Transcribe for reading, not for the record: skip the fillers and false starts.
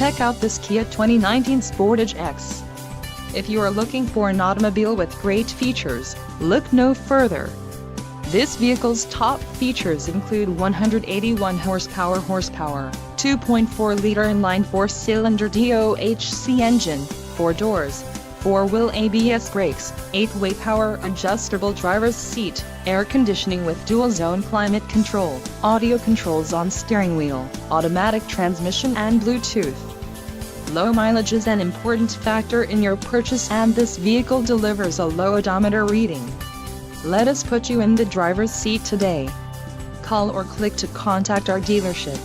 Check out this Kia 2019 Sportage EX. If you are looking for an automobile with great features, look no further. This vehicle's top features include 181 horsepower, 2.4-liter inline 4-cylinder DOHC engine, 4 doors, 4-wheel ABS brakes, 8-way power adjustable driver's seat, air conditioning with dual-zone climate control, audio controls on steering wheel, automatic transmission and Bluetooth. Low mileage is an important factor in your purchase, and this vehicle delivers a low odometer reading. Let us put you in the driver's seat today. Call or click to contact our dealership.